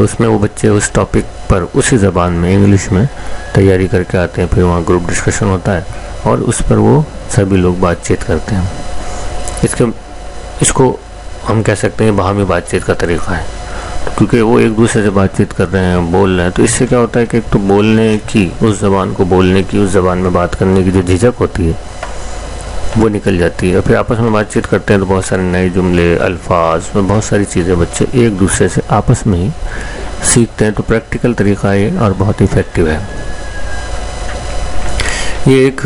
تو اس میں وہ بچے اس ٹاپک پر اسی زبان میں انگلش میں تیاری کر کے آتے ہیں، پھر وہاں گروپ ڈسکشن ہوتا ہے اور اس پر وہ سبھی لوگ بات چیت کرتے ہیں۔ اس کو ہم کہہ سکتے ہیں باہمی بات چیت کا طریقہ ہے، کیونکہ وہ ایک دوسرے سے بات چیت کر رہے ہیں، بول رہے ہیں، تو اس سے کیا ہوتا ہے کہ ایک تو بولنے کی، اس زبان کو بولنے کی، اس زبان میں بات کرنے کی جو جھجک ہوتی ہے وہ نکل جاتی ہے، اور پھر آپس میں بات چیت کرتے ہیں تو بہت سارے نئے جملے، الفاظ، بہت ساری چیزیں بچے ایک دوسرے سے آپس میں ہی سیکھتے ہیں۔ تو پریکٹیکل طریقہ ہے اور بہت افیکٹو ہے۔ یہ ایک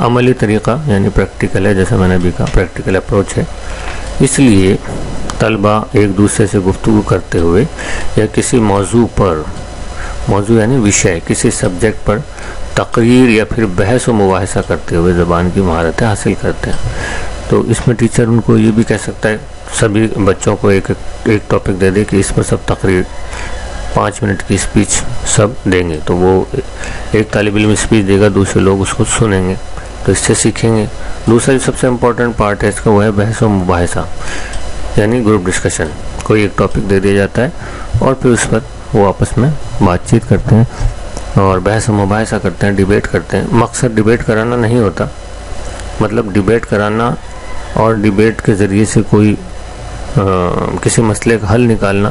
عملی طریقہ یعنی پریکٹیکل ہے، جیسا میں نے ابھی کہا پریکٹیکل اپروچ ہے۔ اس لیے طلبہ ایک دوسرے سے گفتگو کرتے ہوئے یا کسی موضوع یعنی وشے، کسی سبجیکٹ پر تقریر یا پھر بحث و مباحثہ کرتے ہوئے زبان کی مہارتیں حاصل کرتے ہیں۔ تو اس میں ٹیچر ان کو یہ بھی کہہ سکتا ہے، سبھی بچوں کو ایک ٹاپک دے دے کہ اس پر سب تقریر 5 منٹ کی اسپیچ سب دیں گے، تو وہ ایک طالب علم اسپیچ دے گا، دوسرے لوگ اس کو سنیں گے، تو اس سے سیکھیں گے۔ دوسرا جو سب سے امپورٹنٹ پارٹ ہے اس کا وہ ہے بحث و مباحثہ یعنی گروپ ڈسکشن۔ کوئی ایک ٹاپک دے دیا جاتا ہے اور پھر اس پر وہ آپس میں بات چیت کرتے ہیں اور بحث و مباحثہ کرتے ہیں، ڈیبیٹ کرتے ہیں۔ مقصد ڈیبیٹ کرانا نہیں ہوتا، مطلب ڈیبیٹ کرانا اور ڈیبیٹ کے ذریعے سے کوئی کسی مسئلے کا حل نکالنا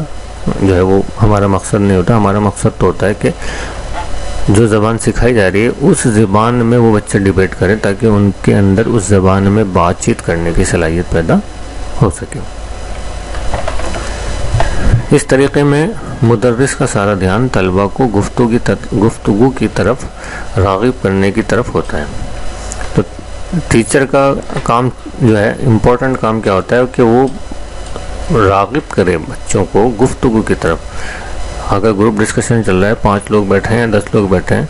جو ہے وہ ہمارا مقصد نہیں ہوتا۔ ہمارا مقصد تو ہوتا ہے کہ جو زبان سکھائی جا رہی ہے اس زبان میں وہ بچے ڈیبیٹ کریں تاکہ ان کے اندر اس زبان میں بات چیت کرنے کی صلاحیت پیدا ہو سکے۔ اس طریقے میں مدرس کا سارا دھیان طلبہ کو گفتگو کی طرف راغب کرنے کی طرف ہوتا ہے۔ تو ٹیچر کا کام جو ہے امپورٹنٹ کام کیا ہوتا ہے کہ وہ راغب کرے بچوں کو گفتگو کی طرف۔ اگر گروپ ڈسکشن چل رہا ہے، 5 لوگ بیٹھے ہیں، 10 لوگ بیٹھے ہیں،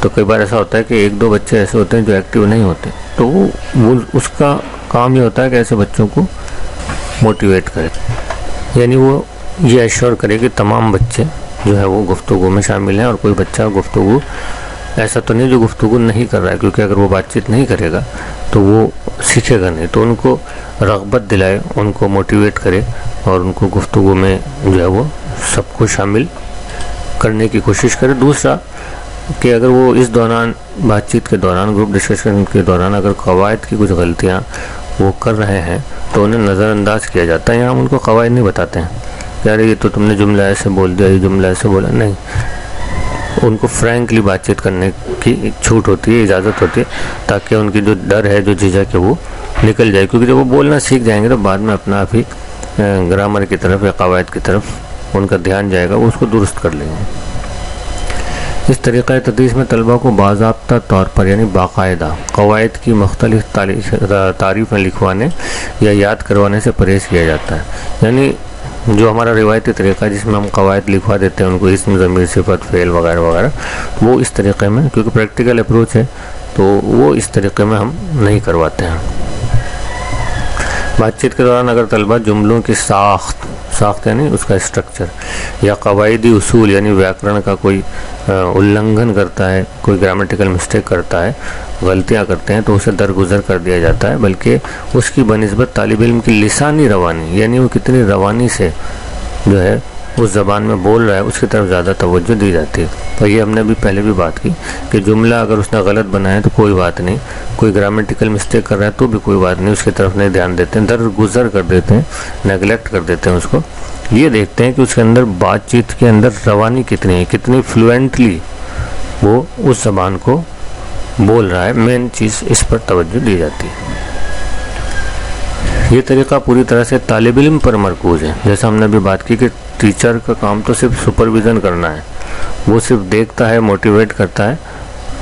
تو کئی بار ایسا ہوتا ہے کہ 1-2 بچے ایسے ہوتے ہیں جو ایکٹیو نہیں ہوتے، تو وہ اس کا کام یہ ہوتا ہے کہ ایسے بچوں کو موٹیویٹ کرے، یعنی وہ یہ ایشور کرے کہ تمام بچے جو ہے وہ گفتگو میں شامل ہیں اور کوئی بچہ گفتگو ایسا تو نہیں جو گفتگو نہیں کر رہا ہے، کیونکہ اگر وہ بات چیت نہیں کرے گا تو وہ سیکھے گا نہیں۔ تو ان کو رغبت دلائے، ان کو موٹیویٹ کرے اور ان کو گفتگو میں جو ہے وہ سب کو شامل کرنے کی کوشش کرے۔ دوسرا کہ اگر وہ اس دوران بات چیت کے دوران، گروپ ڈسکشن کے دوران اگر قواعد کی کچھ غلطیاں وہ کر رہے ہیں تو انہیں نظر انداز کیا جاتا ہے۔ یہاں ہم ان کو قواعد نہیں بتاتے ہیں کہ ارے یہ تو تم نے جملہ ایسے بول دیا، یہ جملہ ایسے بولا، نہیں، ان کو فرینکلی بات چیت کرنے کی چھوٹ ہوتی ہے، اجازت ہوتی ہے، تاکہ ان کی جو ڈر ہے، جو جھجک ہے وہ نکل جائے، کیونکہ جب وہ بولنا سیکھ جائیں گے تو بعد میں اپنا آپ ہی گرامر کی طرف یا قواعد کی طرف ان کا دھیان جائے گا، وہ اس کو درست کر لیں گے۔ اس طریقہ تدریس میں طلبہ کو باضابطہ طور پر یعنی باقاعدہ قواعد کی مختلف تعریفیں لکھوانے یا یاد کروانے سے پرہیز کیا جاتا ہے۔ یعنی جو ہمارا روایتی طریقہ ہے جس میں ہم قواعد لکھوا دیتے ہیں ان کو، اسم، ضمیر، صفت، فعل وغیرہ وغیرہ، وہ اس طریقے میں، کیونکہ پریکٹیکل اپروچ ہے تو وہ اس طریقے میں ہم نہیں کرواتے ہیں۔ بات چیت کے دوران اگر طلبہ جملوں کی ساخت یعنی اس کا اسٹرکچر یا قواعدی اصول یعنی ویاکرن کا کوئی النگھن کرتا ہے، کوئی گرامیٹیکل مسٹیک کرتا ہے، غلطیاں کرتے ہیں، تو اسے درگزر کر دیا جاتا ہے، بلکہ اس کی بنسبت طالب علم کی لسانی روانی یعنی وہ کتنی روانی سے جو ہے اس زبان میں بول رہا ہے اس کی طرف زیادہ توجہ دی جاتی ہے۔ اور یہ ہم نے بھی پہلے بھی بات کی کہ جملہ اگر اس نے غلط بنایا تو کوئی بات نہیں، کوئی گرامیٹیکل مسٹیک کر رہا ہے تو بھی کوئی بات نہیں، اس کی طرف نہیں دھیان دیتے ہیں، درگزر کر دیتے ہیں، نیگلیکٹ کر دیتے ہیں اس کو۔ یہ دیکھتے ہیں کہ اس کے اندر بات چیت کے اندر روانی کتنی ہے، کتنی فلوئنٹلی وہ اس زبان کو بول رہا ہے، مین چیز اس پر توجہ دی جاتی ہے۔ یہ طریقہ پوری طرح سے طالب علم پر مرکوز ہے، جیسا ہم نے ابھی بات کی کہ ٹیچر کا کام تو صرف سپرویژن کرنا ہے، وہ صرف دیکھتا ہے، موٹیویٹ کرتا ہے،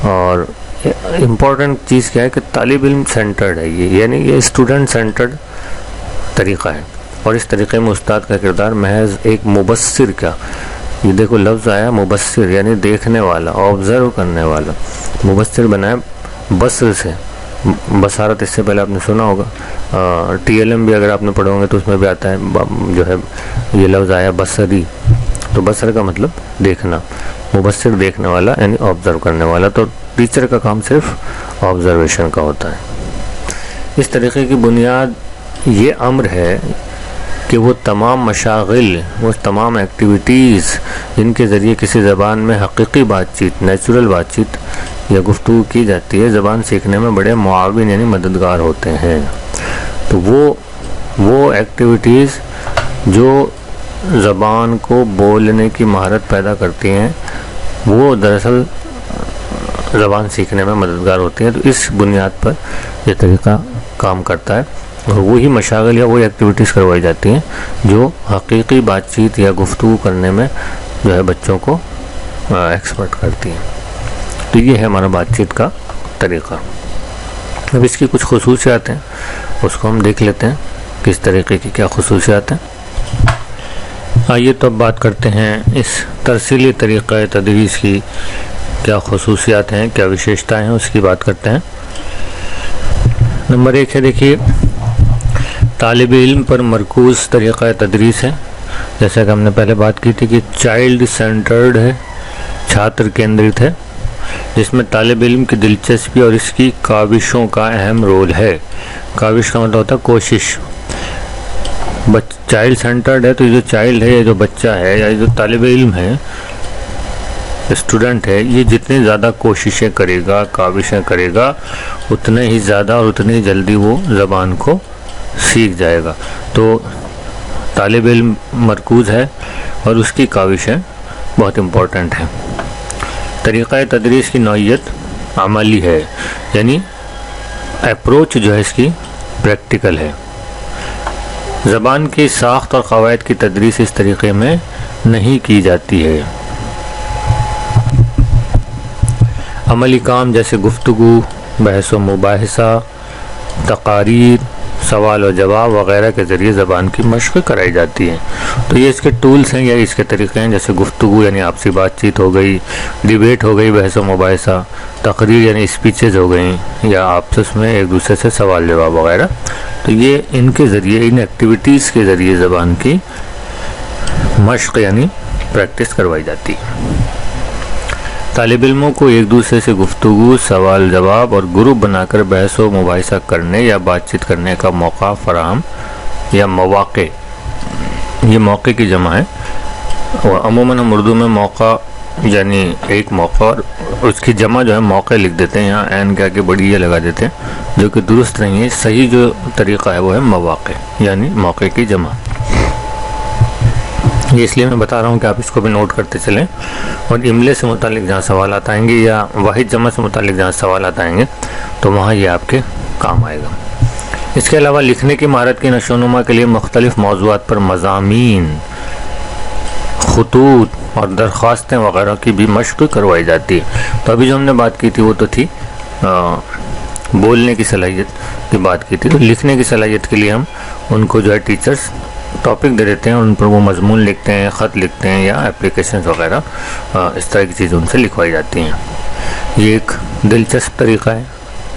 اور امپورٹنٹ چیز کیا ہے کہ طالب علم سینٹرڈ ہے، یہ یعنی یہ اسٹوڈنٹ سینٹرڈ طریقہ ہے، اور اس طریقے میں استاد کا کردار محض ایک مبصر کا، یہ دیکھو لفظ آیا مبصر یعنی دیکھنے والا، آبزرو کرنے والا، مبصر بنایا بصر سے، بصارت اس سے پہلے آپ نے سنا ہوگا، TLM بھی اگر آپ نے پڑھا ہوں گے تو اس میں بھی آتا ہے جو ہے یہ لفظ آیا بصری، تو بصر کا مطلب دیکھنا، مبصر دیکھنے والا یعنی آبزرو کرنے والا، تو ٹیچر کا کام صرف آبزرویشن کا ہوتا ہے۔ اس طریقے کی بنیاد یہ امر ہے کہ وہ تمام مشاغل، وہ تمام ایکٹیویٹیز جن کے ذریعے کسی زبان میں حقیقی بات چیت، نیچرل بات چیت یا گفتگو کی جاتی ہے، زبان سیکھنے میں بڑے معاون یعنی مددگار ہوتے ہیں۔ تو وہ ایکٹیویٹیز جو زبان کو بولنے کی مہارت پیدا کرتی ہیں، وہ دراصل زبان سیکھنے میں مددگار ہوتی ہیں۔ تو اس بنیاد پر یہ طریقہ کام کرتا ہے، اور وہی مشاغل یا وہی ایکٹیویٹیز کروائی جاتی ہیں جو حقیقی بات چیت یا گفتگو کرنے میں جو ہے بچوں کو ایکسپرٹ کرتی ہیں۔ تو یہ ہے ہمارا بات چیت کا طریقہ۔ اب اس کی کچھ خصوصیات ہیں، اس کو ہم دیکھ لیتے ہیں کس طریقے کی کیا خصوصیات ہیں۔ آئیے تو اب بات کرتے ہیں اس ترسیلی طریقہ تدریس کی کیا خصوصیات ہیں، کیا وشیشتائیں ہیں، اس کی بات کرتے ہیں۔ نمبر 1 ہے، دیکھیے، طالب علم پر مرکوز طریقہ تدریس ہے۔ جیسا کہ ہم نے پہلے بات کی تھی کہ چائلڈ سینٹرڈ ہے، چھاتر کیندرت ہے، جس میں طالب علم کی دلچسپی اور اس کی کاوشوں کا اہم رول ہے۔ کاوش کا مطلب ہوتا ہے کوشش۔ چائلڈ سینٹرڈ ہے تو یہ جو چائلڈ ہے، یہ جو بچہ ہے یا جو طالب علم ہے، اسٹوڈنٹ ہے، یہ جتنی زیادہ کوششیں کرے گا، کاوشیں کرے گا، اتنے ہی زیادہ اور اتنی جلدی وہ زبان کو سیکھ جائے گا۔ تو طالب علم مرکوز ہے اور اس کی کاوشیں بہت امپورٹنٹ ہیں۔ طریقہ تدریس کی نوعیت عملی ہے، یعنی اپروچ جو ہے اس کی پریکٹیکل ہے۔ زبان کی ساخت اور قواعد کی تدریس اس طریقے میں نہیں کی جاتی ہے۔ عملی کام جیسے گفتگو، بحث و مباحثہ، تقاریر، سوال و جواب وغیرہ کے ذریعے زبان کی مشق کرائی جاتی ہے۔ تو یہ اس کے ٹولز ہیں یا اس کے طریقے ہیں، جیسے گفتگو یعنی آپسی بات چیت ہو گئی، ڈیبیٹ ہو گئی، بحث و مباحثہ، تقریر یعنی اسپیچز ہو گئیں، یا آپس میں ایک دوسرے سے سوال جواب وغیرہ۔ تو یہ ان کے ذریعے، ان ایکٹیویٹیز کے ذریعے زبان کی مشق یعنی پریکٹس کروائی جاتی ہے۔ طالب علموں کو ایک دوسرے سے گفتگو، سوال جواب اور گروپ بنا کر بحث و مباحثہ کرنے یا بات چیت کرنے کا موقع فراہم یا مواقع، یہ موقع کی جمع ہے، اور عموماً ہم اردو میں موقع یعنی ایک موقع اور اس کی جمع جو ہے موقع لکھ دیتے ہیں، یہاں این کے آگے بڑی یہ لگا دیتے ہیں، جو کہ درست نہیں ہے۔ صحیح جو طریقہ ہے وہ ہے مواقع یعنی موقع کی جمع۔ یہ اس لیے میں بتا رہا ہوں کہ آپ اس کو بھی نوٹ کرتے چلیں، اور املے سے متعلق جہاں سوالات آئیں گے یا واحد جمع سے متعلق جہاں سوالات آئیں گے تو وہاں یہ آپ کے کام آئے گا۔ اس کے علاوہ لکھنے کی مہارت کی نشو و نما کے لیے مختلف موضوعات پر مضامین، خطوط اور درخواستیں وغیرہ کی بھی مشق کروائی جاتی ہے۔ تو ابھی جو ہم نے بات کی تھی وہ تو تھی بولنے کی صلاحیت کی بات کی تھی، تو لکھنے کی صلاحیت کے لیے ہم ان کو جو ہے ٹیچرز ٹاپک دے دیتے ہیں اور ان پر وہ مضمون لکھتے ہیں، خط لکھتے ہیں یا اپلیکیشنز وغیرہ، اس طرح کی چیزیں ان سے لکھوائی جاتی ہیں۔ یہ ایک دلچسپ طریقہ ہے،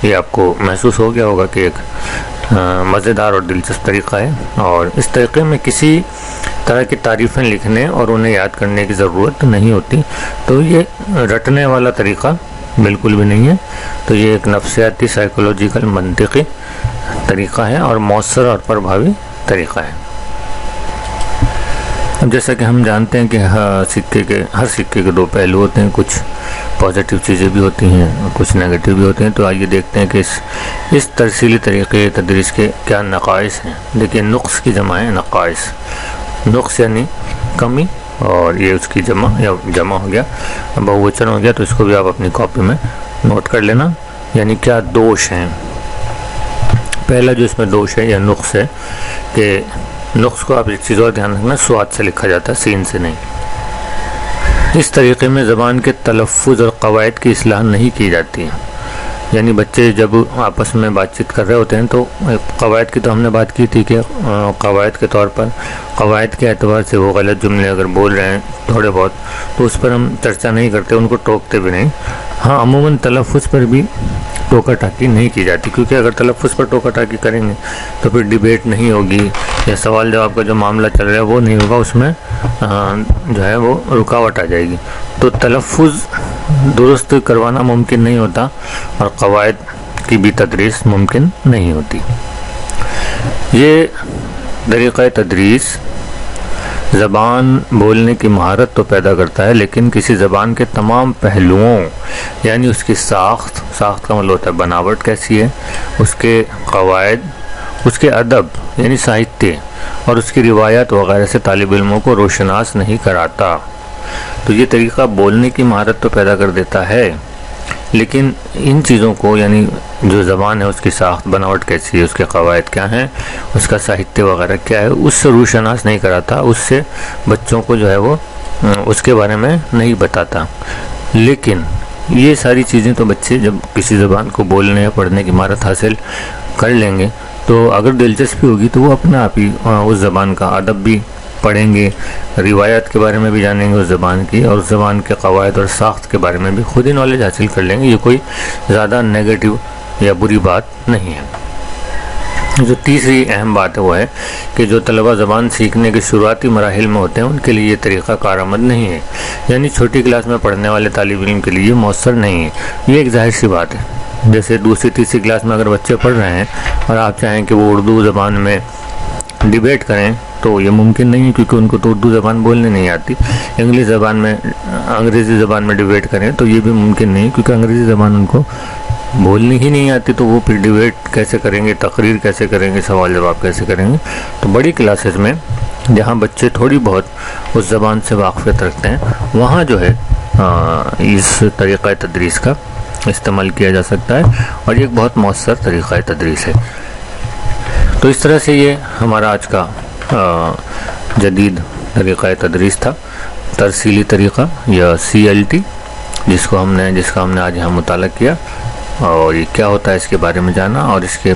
یہ آپ کو محسوس ہو گیا ہوگا کہ ایک مزیدار اور دلچسپ طریقہ ہے، اور اس طریقے میں کسی طرح کی تعریفیں لکھنے اور انہیں یاد کرنے کی ضرورت نہیں ہوتی۔ تو یہ رٹنے والا طریقہ بالکل بھی نہیں ہے، تو یہ ایک نفسیاتی، سائیکولوجیکل، منطقی طریقہ ہے اور مؤثر اور پربھاوی طریقہ ہے۔ اب جیسا کہ ہم جانتے ہیں کہ ہر سکے کے دو پہلو ہوتے ہیں، کچھ پازیٹیو چیزیں بھی ہوتی ہیں اور کچھ نیگیٹیو بھی ہوتے ہیں۔ تو آئیے دیکھتے ہیں کہ اس ترسیلی طریقے تدریس کے کیا نقائص ہیں۔ دیکھیے، نقص کی جمع ہے نقائص، نقص یعنی کمی، اور یہ اس کی جمع ہو گیا، بہووچن ہو گیا، تو اس کو بھی آپ اپنی کاپی میں نوٹ کر لینا۔ یعنی کیا دوش ہیں۔ پہلا جو اس میں دوش ہے یا نقص ہے کہ نقص کو آپ ایک چیز اور دھیان رکھنا، سواد سے لکھا جاتا ہے، سین سے نہیں۔ اس طریقے میں زبان کے تلفظ اور قواعد کی اصلاح نہیں کی جاتی ہے۔ یعنی بچے جب آپس میں بات چیت کر رہے ہوتے ہیں تو قواعد کی تو ہم نے بات کی تھی کہ قواعد کے طور پر، قواعد کے اعتبار سے وہ غلط جملے اگر بول رہے ہیں تھوڑے بہت تو اس پر ہم چرچا نہیں کرتے، ان کو ٹوکتے بھی نہیں۔ ہاں، عموماً تلفظ پر بھی ٹوکا ٹاکی نہیں کی جاتی، کیونکہ اگر تلفظ پر ٹوکا ٹاکی کریں گے تو پھر ڈیبیٹ نہیں ہوگی، یا سوال جواب کا جو معاملہ چل رہا ہے وہ نہیں ہوگا، اس میں جو ہے وہ رکاوٹ آ جائے گی۔ تو تلفظ درست کروانا ممکن نہیں ہوتا اور قواعد کی بھی تدریس ممکن نہیں ہوتی۔ یہ طریقہ تدریس زبان بولنے کی مہارت تو پیدا کرتا ہے، لیکن کسی زبان کے تمام پہلوؤں یعنی اس کی ساخت کا مطلب ہوتا ہے بناوٹ کیسی ہے، اس کے قواعد، اس کے ادب یعنی ساہتیہ اور اس کی روایات وغیرہ سے طالب علموں کو روشناس نہیں کراتا۔ تو یہ طریقہ بولنے کی مہارت تو پیدا کر دیتا ہے، لیکن ان چیزوں کو یعنی جو زبان ہے اس کی ساخت بناوٹ کیسی ہے، اس کے قواعد کیا ہیں، اس کا ساہتیہ وغیرہ کیا ہے، اس سے روشناس نہیں کراتا، اس سے بچوں کو جو ہے وہ اس کے بارے میں نہیں بتاتا۔ لیکن یہ ساری چیزیں تو بچے جب کسی زبان کو بولنے یا پڑھنے کی مہارت حاصل کر لیں گے تو اگر دلچسپی ہوگی تو وہ اپنے آپ ہی اس زبان کا ادب بھی پڑھیں گے، روایات کے بارے میں بھی جانیں گے اس زبان کی، اور اس زبان کے قواعد اور ساخت کے بارے میں بھی خود ہی نالج حاصل کر لیں گے۔ یہ کوئی زیادہ نیگیٹو یا بری بات نہیں ہے۔ جو تیسری اہم بات ہے وہ ہے کہ جو طلبہ زبان سیکھنے کے شروعاتی مراحل میں ہوتے ہیں ان کے لیے یہ طریقہ کارآمد نہیں ہے، یعنی چھوٹی کلاس میں پڑھنے والے طالب علم کے لیے مؤثر نہیں ہے۔ یہ ایک ظاہر سی بات ہے، جیسے دوسری تیسری کلاس میں اگر بچے پڑھ رہے ہیں اور آپ چاہیں کہ وہ اردو زبان میں ڈیبیٹ کریں تو یہ ممکن نہیں ہے، کیونکہ ان کو تو اردو زبان بولنے نہیں آتی۔ انگریزی زبان میں ڈیبیٹ کریں تو یہ بھی ممکن نہیں، کیونکہ انگریزی زبان ان کو بولنی ہی نہیں آتی، تو وہ پھر ڈیبیٹ کیسے کریں گے، تقریر کیسے کریں گے، سوال جواب کیسے کریں گے۔ تو بڑی کلاسز میں جہاں بچے تھوڑی بہت اس زبان سے واقفیت رکھتے ہیں وہاں جو ہے اس طریقہ تدریس کا استعمال کیا جا سکتا ہے، اور یہ ایک بہت مؤثر طریقہ تدریس ہے۔ تو اس طرح سے یہ ہمارا آج کا جدید طریقہ تدریس تھا، ترسیلی طریقہ یا CLT، جس کا ہم نے آج یہاں مطالعہ کیا، اور یہ کیا ہوتا ہے اس کے بارے میں جانا، اور اس کے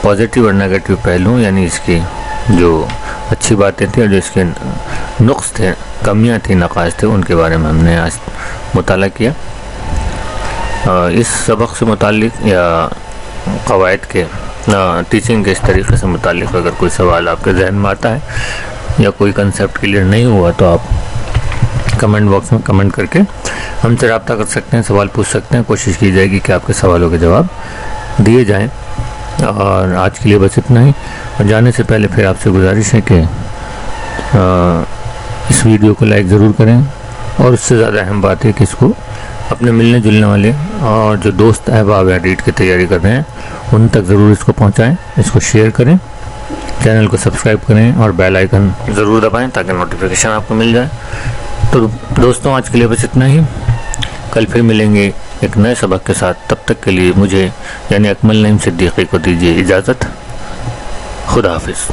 پازیٹیو اور نیگیٹیو پہلو یعنی اس کی جو اچھی باتیں تھیں اور جو اس کے نقص تھے، کمیاں تھیں، نقائص تھے، ان کے بارے میں ہم نے آج مطالعہ کیا۔ اس سبق سے متعلق یا قواعد کے ٹیچنگ کے اس طریقے سے متعلق اگر کوئی سوال آپ کے ذہن میں آتا ہے یا کوئی کنسیپٹ کلیئر نہیں ہوا تو آپ کمنٹ باکس میں کمنٹ کر کے ہم سے رابطہ کر سکتے ہیں، سوال پوچھ سکتے ہیں۔ کوشش کی جائے گی کہ آپ کے سوالوں کے جواب دیے جائیں۔ اور آج کے لیے بس اتنا ہی، اور جانے سے پہلے پھر آپ سے گزارش ہے کہ اس ویڈیو کو لائک ضرور کریں، اور اس سے زیادہ اہم بات ہے کہ اس کو اپنے ملنے جلنے والے اور جو دوست احباب ہیں ریٹ کی تیاری کر رہے ہیں ان تک ضرور اس کو پہنچائیں، اس کو شیئر کریں، چینل کو سبسکرائب کریں اور بیل آئیکن ضرور دبائیں تاکہ نوٹیفیکیشن آپ کو مل جائے۔ تو دوستوں آج کے لیے بس اتنا ہی، کل پھر ملیں گے ایک نئے سبق کے ساتھ۔ تب تک کے لیے مجھے یعنی اکمل نعیم صدیقی کو دیجیے اجازت۔ خدا حافظ۔